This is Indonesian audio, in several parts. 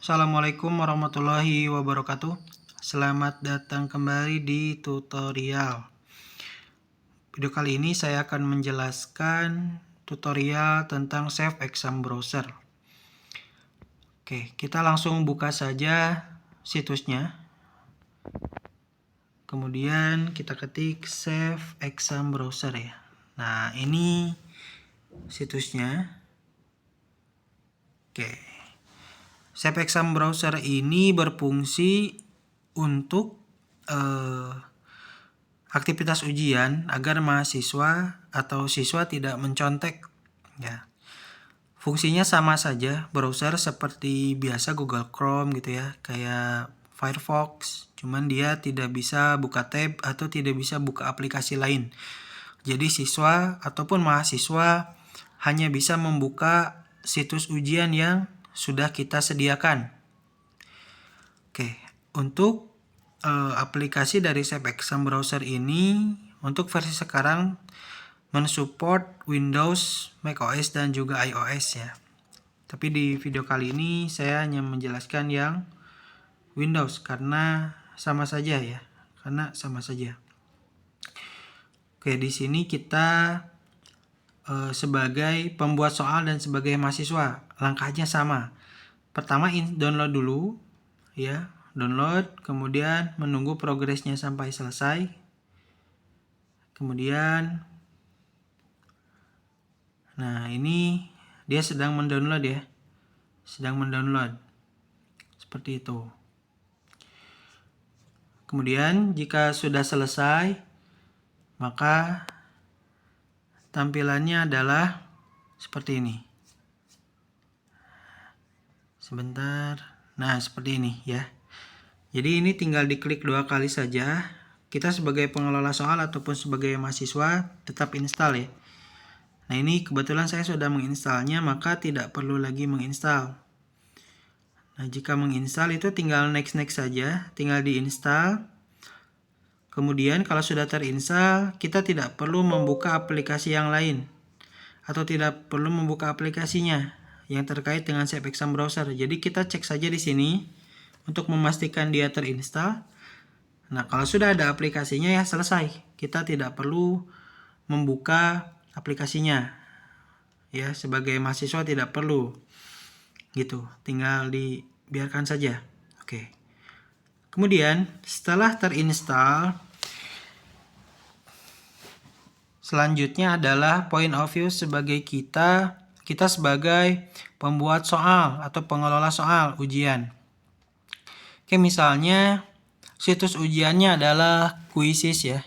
Assalamualaikum warahmatullahi wabarakatuh. Selamat datang kembali di tutorial. Video kali ini saya akan menjelaskan tutorial tentang Save Exam Browser. Oke, kita langsung buka saja situsnya. Kemudian kita ketik Save Exam Browser ya. Nah, ini situsnya. Oke. Save Exam Browser ini berfungsi untuk aktivitas ujian agar mahasiswa atau siswa tidak mencontek ya. Fungsinya sama saja, browser seperti biasa Google Chrome gitu ya, kayak Firefox, cuman dia tidak bisa buka tab atau tidak bisa buka aplikasi lain. Jadi siswa ataupun mahasiswa hanya bisa membuka situs ujian yang sudah kita sediakan. Oke, untuk aplikasi dari Save Exam Browser ini untuk versi sekarang mensupport Windows, macOS dan juga iOS ya. Tapi di video kali ini saya hanya menjelaskan yang Windows karena sama saja ya. Oke, di sini kita sebagai pembuat soal dan sebagai mahasiswa, langkahnya sama. Pertama download dulu ya. Download, kemudian menunggu progresnya sampai selesai. Kemudian nah, ini dia sedang mendownload ya. Seperti itu. Kemudian jika sudah selesai, maka tampilannya adalah seperti ini. Sebentar. Nah, seperti ini ya. Jadi ini tinggal diklik 2 kali saja. Kita sebagai pengelola soal ataupun sebagai mahasiswa tetap install ya. Nah, ini kebetulan saya sudah menginstalnya, maka tidak perlu lagi menginstal. Nah, jika menginstal itu tinggal next saja, tinggal diinstal. Kemudian kalau sudah terinstall, kita tidak perlu membuka aplikasi yang lain atau tidak perlu membuka aplikasinya yang terkait dengan Save Exam Browser. Jadi kita cek saja di sini untuk memastikan dia terinstall. Nah, kalau sudah ada aplikasinya ya selesai. Kita tidak perlu membuka aplikasinya. Ya, sebagai mahasiswa tidak perlu. Gitu. Tinggal dibiarkan saja. Oke. Kemudian setelah terinstall, selanjutnya adalah point of view sebagai kita sebagai pembuat soal atau pengelola soal ujian. Oke, misalnya situs ujiannya adalah Quizzes ya.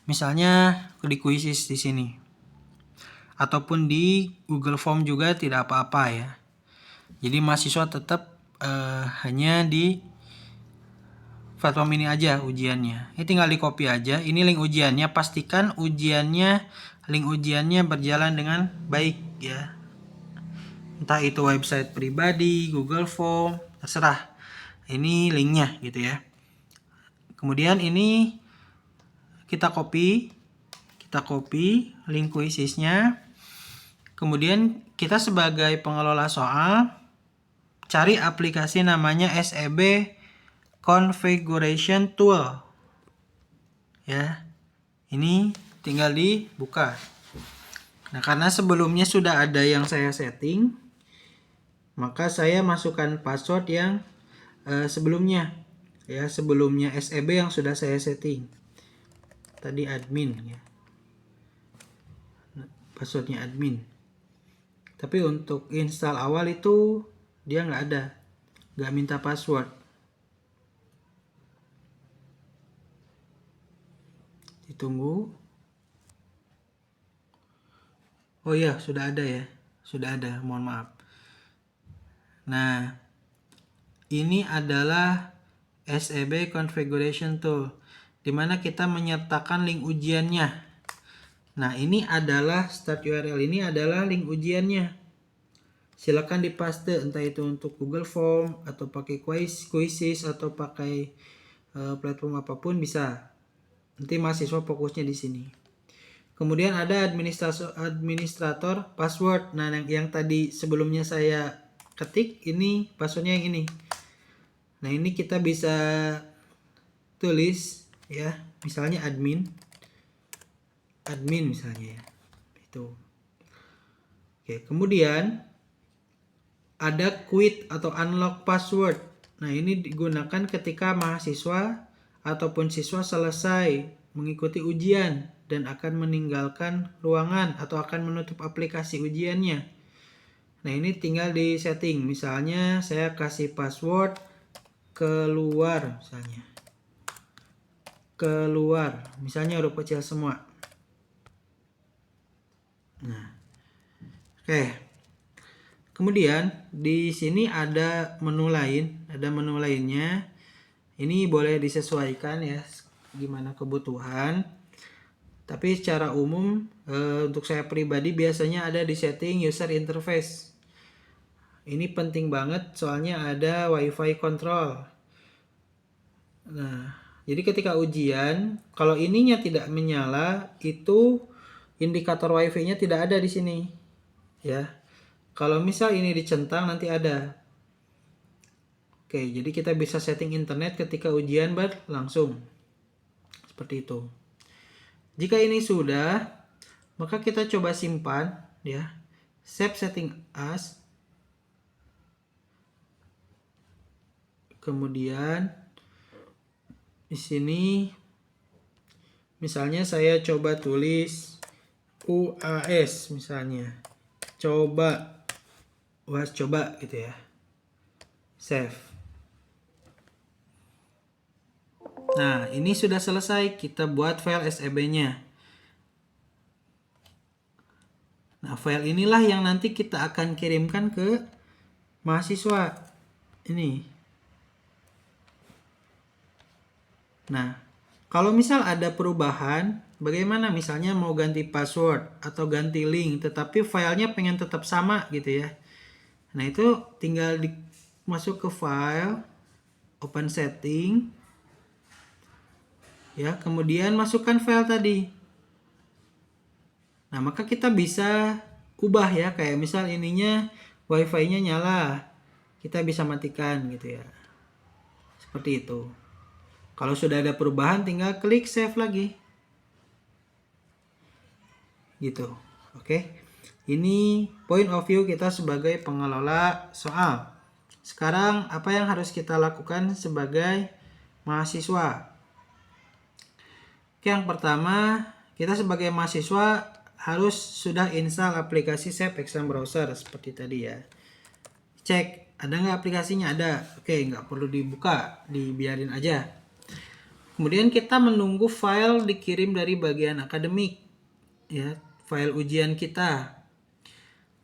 Misalnya di Quizzes di sini. Ataupun di Google Form juga tidak apa-apa ya. Jadi mahasiswa tetap hanya di platform ini aja ujiannya. Ini tinggal di copy aja. Ini link ujiannya. Pastikan link ujiannya berjalan dengan baik ya. Entah itu website pribadi, Google Form, terserah. Ini linknya gitu ya. Kemudian ini kita copy link Quizzesnya. Kemudian kita sebagai pengelola soal cari aplikasi namanya SEB Configuration Tool. Ya. Ini tinggal dibuka. Nah, karena sebelumnya sudah ada yang saya setting, maka saya masukkan password yang sebelumnya. Ya, sebelumnya SEB yang sudah saya setting. Tadi admin ya. Passwordnya admin. Tapi untuk install awal itu dia nggak ada. Nggak minta password. Ditunggu. Oh iya, sudah ada ya. Sudah ada, mohon maaf. Nah, ini adalah SEB Configuration Tool, di mana kita menyertakan link ujiannya. Nah, ini adalah start URL, ini adalah link ujiannya. Silakan dipaste, entah itu untuk Google Form atau pakai Quizzes atau pakai platform apapun bisa. Nanti mahasiswa fokusnya di sini. Kemudian ada administrator password. Nah, yang tadi sebelumnya saya ketik ini passwordnya yang ini. Nah ini kita bisa tulis ya, misalnya admin misalnya ya, itu. Oke, kemudian ada quit atau unlock password. Nah ini digunakan ketika mahasiswa ataupun siswa selesai mengikuti ujian dan akan meninggalkan ruangan atau akan menutup aplikasi ujiannya. Nah ini tinggal di setting, misalnya saya kasih password keluar misalnya. Keluar, misalnya huruf kecil semua. Nah, oke. Kemudian di sini ada menu lain, ada menu lainnya. Ini boleh disesuaikan ya, gimana kebutuhan. Tapi secara umum untuk saya pribadi biasanya ada di setting user interface. Ini penting banget soalnya ada WiFi control. Nah, jadi ketika ujian, kalau ininya tidak menyala, itu indikator WiFi-nya tidak ada di sini. Ya. Kalau misal ini dicentang nanti ada. Oke, jadi kita bisa setting internet ketika ujian berlangsung. Seperti itu. Jika ini sudah, maka kita coba simpan ya. Save setting as. Kemudian di sini misalnya saya coba tulis UAS misalnya. Coba UAS coba gitu ya. Save. Nah, ini sudah selesai, kita buat file SEB-nya. Nah, file inilah yang nanti kita akan kirimkan ke mahasiswa. Ini. Nah, kalau misal ada perubahan, bagaimana misalnya mau ganti password atau ganti link, tetapi filenya pengen tetap sama gitu ya. Nah, itu tinggal masuk ke file, open setting, ya, kemudian masukkan file tadi. Nah, maka kita bisa ubah ya, kayak misal ininya WiFi-nya nyala, kita bisa matikan gitu ya. Seperti itu. Kalau sudah ada perubahan tinggal klik save lagi. Gitu. Oke. Ini point of view kita sebagai pengelola soal. Sekarang apa yang harus kita lakukan sebagai mahasiswa? Oke, yang pertama, kita sebagai mahasiswa harus sudah install aplikasi Safe Exam Browser seperti tadi ya. Cek, ada nggak aplikasinya? Ada. Oke, nggak perlu dibuka, dibiarin aja. Kemudian kita menunggu file dikirim dari bagian akademik, ya, file ujian kita.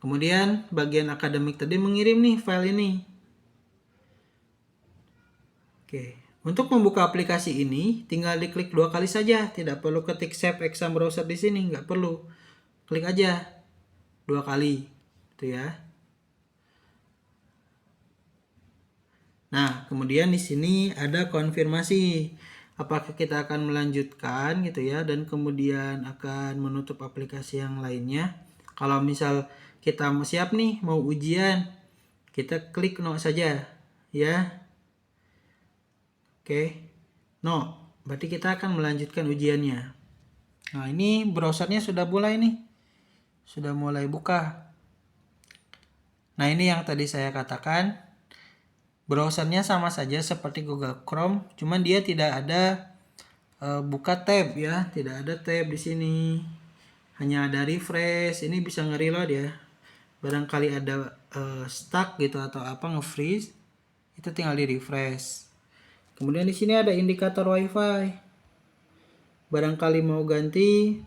Kemudian bagian akademik tadi mengirim nih file ini. Oke, untuk membuka aplikasi ini tinggal diklik 2 kali saja, tidak perlu ketik Save Exam Browser di sini, nggak perlu. Klik aja 2 kali, itu ya. Nah, kemudian di sini ada konfirmasi. Apakah kita akan melanjutkan gitu ya, dan kemudian akan menutup aplikasi yang lainnya. Kalau misal kita siap nih mau ujian, kita klik no saja ya. Oke, no, berarti kita akan melanjutkan ujiannya. Nah, ini browsernya sudah mulai nih, sudah mulai buka. Nah, ini yang tadi saya katakan, browsernya sama saja seperti Google Chrome, cuman dia tidak ada buka tab ya, tidak ada tab di sini. Hanya ada refresh, ini bisa nge-reload ya. Barangkali ada stuck gitu atau apa nge-freeze, itu tinggal di refresh. Kemudian di sini ada indikator WiFi. Barangkali mau ganti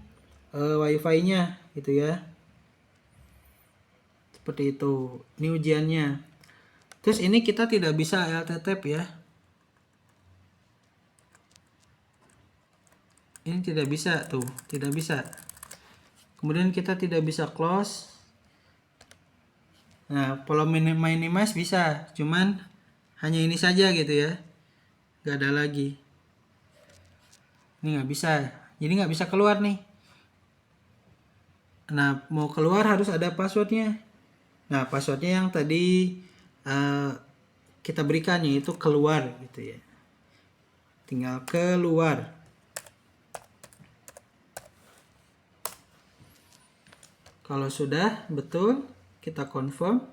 WiFi-nya gitu ya. Seperti itu. Ini ujiannya. Terus ini kita tidak bisa alt tab ya. Ini tidak bisa tuh, tidak bisa. Kemudian kita tidak bisa close. Nah, kalau minimize bisa, cuman hanya ini saja gitu ya. Gak ada lagi. Ini nggak bisa. Jadi nggak bisa keluar nih. Nah, mau keluar harus ada passwordnya. Nah, passwordnya yang tadi kita berikan, yaitu keluar gitu ya. Tinggal keluar. Kalau sudah betul, kita confirm.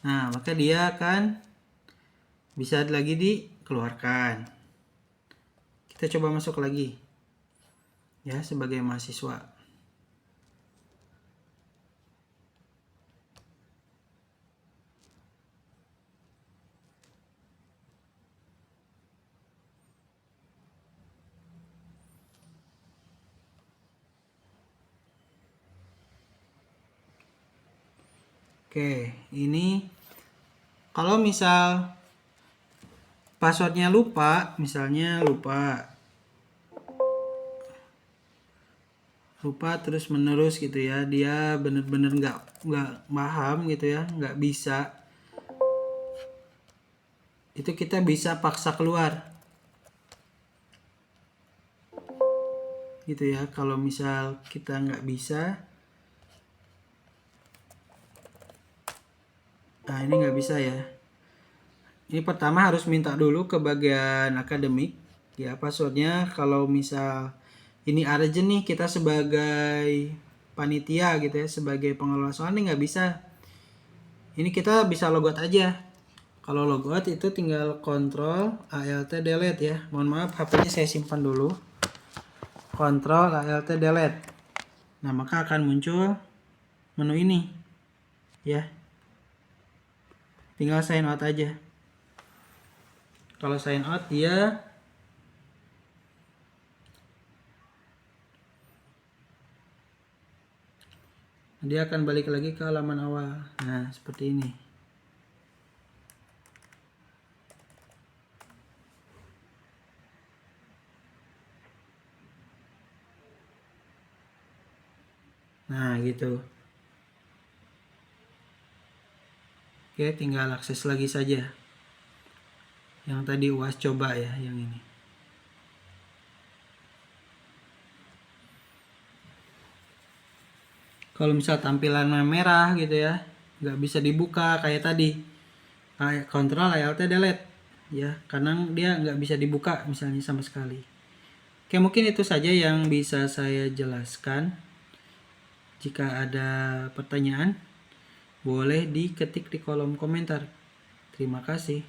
Nah, maka dia akan bisa lagi dikeluarkan. Kita coba masuk lagi ya sebagai mahasiswa. Oke, ini kalau misal passwordnya lupa, misalnya lupa terus menerus gitu ya, dia bener-bener nggak paham gitu ya, nggak bisa, itu kita bisa paksa keluar gitu ya. Kalau misal kita nggak bisa, nah ini nggak bisa ya. Ini pertama harus minta dulu ke bagian akademik ya passwordnya. Kalau misal ini urgent nih, kita sebagai panitia gitu ya, sebagai pengelola soal ini nggak bisa. Ini kita bisa logout aja. Kalau logout itu tinggal Ctrl Alt delete ya. Mohon maaf, HP-nya saya simpan dulu. Ctrl Alt delete. Nah, maka akan muncul menu ini ya. Tinggal sign out aja. Kalau sign out dia akan balik lagi ke halaman awal. Nah, seperti ini. Nah, gitu. Oke, tinggal akses lagi saja. Yang tadi UAS coba ya, yang ini. Kalau misal tampilannya merah gitu ya, nggak bisa dibuka kayak tadi, Ctrl Alt delete ya, karena dia nggak bisa dibuka misalnya sama sekali. Oke, mungkin itu saja yang bisa saya jelaskan. Jika ada pertanyaan, boleh diketik di kolom komentar. Terima kasih.